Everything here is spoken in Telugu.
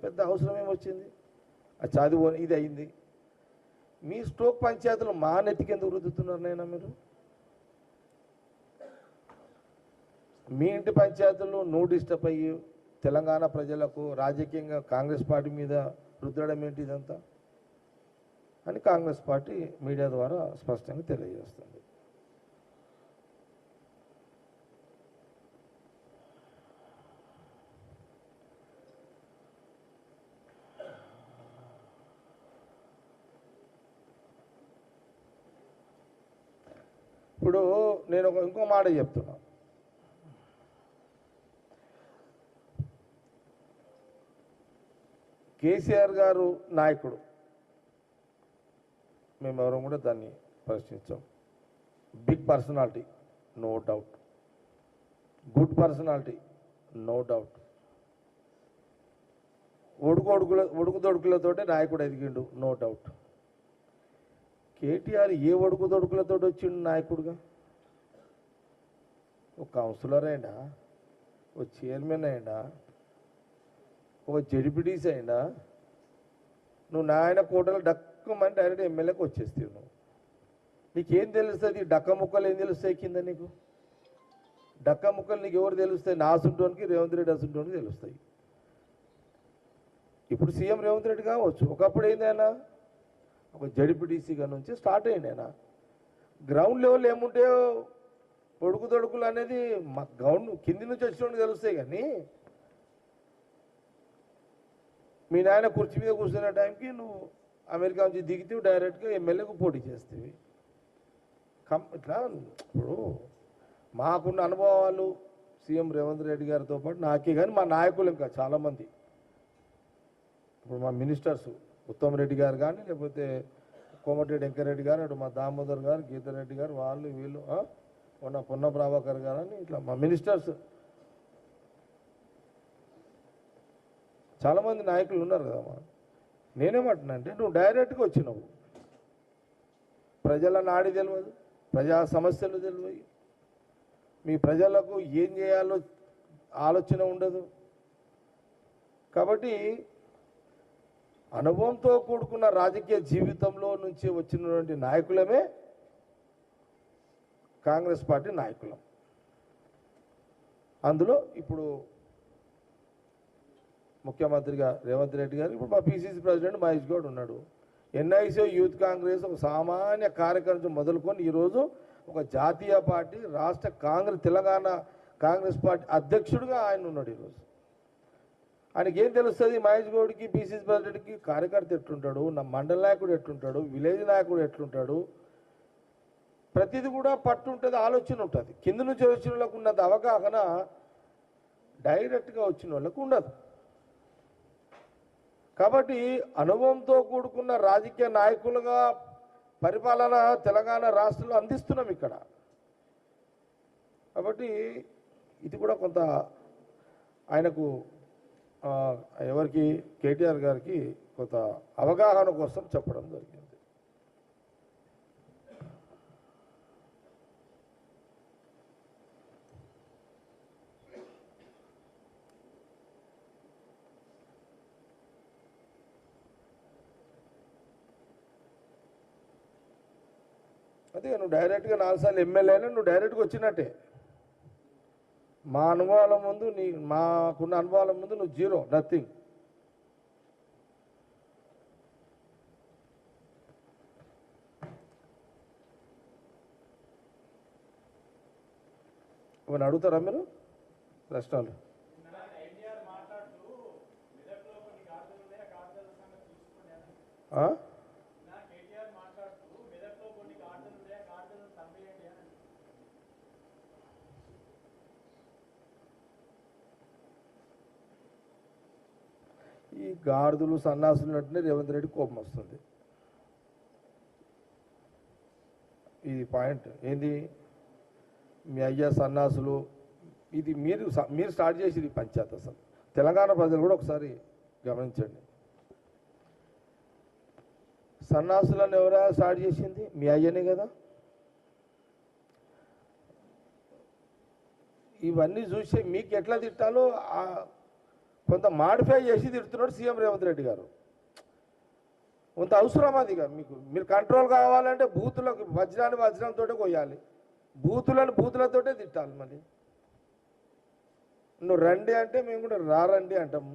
పెద్ద అవసరం ఏమొచ్చింది? ఆ చదువు ఇది అయింది. మీ స్ట్రోక్ పంచాయతీలు మా నెత్తికి ఎందుకు రుద్దుతున్నారు నైనా మీరు? మీ ఇంటి పంచాయతీలు నువ్వు డిస్టర్బ్ అయ్యి తెలంగాణ ప్రజలకు రాజకీయంగా కాంగ్రెస్ పార్టీ మీద రుద్దడం ఏంటి ఇదంతా అని కాంగ్రెస్ పార్టీ మీడియా ద్వారా స్పష్టంగా తెలియజేస్తుంది. ఇప్పుడు నేను ఇంకో మాట చెప్తున్నా. కేసీఆర్ గారు నాయకుడు, మేమెవరం కూడా దాన్ని ప్రశ్నించాం. Big personality, no doubt. Good personality, no doubt. ఒడుకుదొడుకులతోటే నాయకుడు ఎదిగిండు, నో డౌట్. కేటీఆర్ ఏ ఒడుకుదొడుకులతో వచ్చిండు నాయకుడుగా? ఒక కౌన్సిలర్ అయినా, ఒక చైర్మన్ అయినా, ఒక జడ్పీటీసీ అయినా, నువ్వు నాయన కోటలు డక్కమని డైరెక్ట్ ఎమ్మెల్యేకి వచ్చేస్తావు. నువ్వు నీకేం తెలుస్తుంది? డక్క ముక్కలు ఏం తెలుస్తాయి కింద నీకు? డక్క ముక్కలు నీకు ఎవరు తెలుస్తాయి? నాసుంటోనికి రేవంత్ రెడ్డి అసుంటోనికి తెలుస్తాయి. ఇప్పుడు సీఎం రేవంత్ రెడ్డి కావచ్చు, ఒకప్పుడు ఏందైనా ఒక జడ్పీటీసీగా నుంచి స్టార్ట్ అయ్యింది. ఆయన గ్రౌండ్ లెవెల్ ఏముంటే పొడుకుదొడుకులు అనేది మా గ్రౌండ్ కింది నుంచి వచ్చినోడికి తెలుస్తాయి. కానీ మీ నాయన కుర్చీ మీద కూర్చునే టైంకి నువ్వు అమెరికా నుంచి దిగితే డైరెక్ట్గా ఎమ్మెల్యేకు పోటీ చేస్తేవి. ఇట్లా ఇప్పుడు మాకున్న అనుభవాలు సీఎం రేవంత్ రెడ్డి గారితో పాటు నాకే, కానీ మా నాయకులు ఇంకా చాలామంది, ఇప్పుడు మా మినిస్టర్స్ ఉత్తమ్ రెడ్డి గారు కానీ, లేకపోతే కోమటిరెడ్డి వెంకరెడ్డి గారు, అటు మా దామోదర్ గారు, గీతారెడ్డి గారు, వాళ్ళు వీళ్ళు, పొన్న ప్రభాకర్ గారు అని ఇట్లా మా మినిస్టర్స్ చాలామంది నాయకులు ఉన్నారు కదమ్మా. నేనేమంటున్నా అంటే నువ్వు డైరెక్ట్గా వచ్చినావు, ప్రజల నాడి తెలియదు, ప్రజా సమస్యలు తెలియదు, మీ ప్రజలకు ఏం చేయాలో ఆలోచన ఉండదు. కాబట్టి అనుభవంతో కూడుకున్న రాజకీయ జీవితంలో నుంచి వచ్చినటువంటి నాయకులమే కాంగ్రెస్ పార్టీ నాయకులం. అందులో ఇప్పుడు ముఖ్యమంత్రిగా రేవంత్ రెడ్డి గారు, ఇప్పుడు మా పిసిసి ప్రెసిడెంట్ మహేష్ గౌడ్ ఉన్నాడు. ఎన్ఐసి యూత్ కాంగ్రెస్ ఒక సామాన్య కార్యక్రమం మొదలుకొని ఈరోజు ఒక జాతీయ పార్టీ, రాష్ట్ర తెలంగాణ కాంగ్రెస్ పార్టీ అధ్యక్షుడిగా ఆయన ఉన్నాడు. ఈరోజు ఆయనకి ఏం తెలుస్తుంది? మహేష్ గౌడ్కి, పిసిసి ప్రెసిడెంట్కి కార్యకర్త ఎట్లుంటాడు, నా మండల నాయకుడు ఎట్లుంటాడు, విలేజ్ నాయకుడు ఎట్లుంటాడు, ప్రతిదీ కూడా పట్టు ఉంటుంది, ఆలోచన ఉంటుంది. కింద నుంచి వచ్చిన వాళ్ళకు ఉన్నది అవగాహన డైరెక్ట్గా వచ్చిన వాళ్ళకు ఉండదు. కాబట్టి అనుభవంతో కూడుకున్న రాజకీయ నాయకులుగా పరిపాలన తెలంగాణ రాష్ట్రంలో అందిస్తున్నాం ఇక్కడ. కాబట్టి ఇది కూడా కొంత ఆయనకు ఎవరికి కేటీఆర్ గారికి కొంత అవగాహన కోసం చెప్పడం జరిగింది. అదే నువ్వు డైరెక్ట్గా 4 సార్లు ఎమ్మెల్యే అయినా నువ్వు డైరెక్ట్గా వచ్చినట్టే. మా అనుభవాల ముందు మాకున్న అనుభవాల ముందు నువ్వు జీరో, నథింగ్. ఏమైనా అడుగుతారా మీరు ప్రశ్నలు? ఈ గాడిదలు సన్నాసులు ఉన్నట్టునే రేవంత్ రెడ్డి కోపం వస్తుంది. ఇది పాయింట్ ఏంది? మీ అయ్యా సన్నాసులు, ఇది మీరు స్టార్ట్ చేసి పంచాయత్. అసలు తెలంగాణ ప్రజలు కూడా ఒకసారి గమనించండి. సన్నాసులను ఎవరా స్టార్ట్ చేసింది? మీ అయ్యనే కదా. ఇవన్నీ చూసి మీకు ఎట్లా తిట్టాలో కొంత మాడిఫై చేసి తిడుతున్నాడు సీఎం రేవంత్ రెడ్డి గారు. కొంత అవసరం అది మీకు. మీరు కంట్రోల్ కావాలంటే బూతులకు వజ్రంతో కొయ్యాలి, బూతులతోటే తిట్టాలి. మళ్ళీ నువ్వు రండి అంటే మేము కూడా రారండి అంటాము.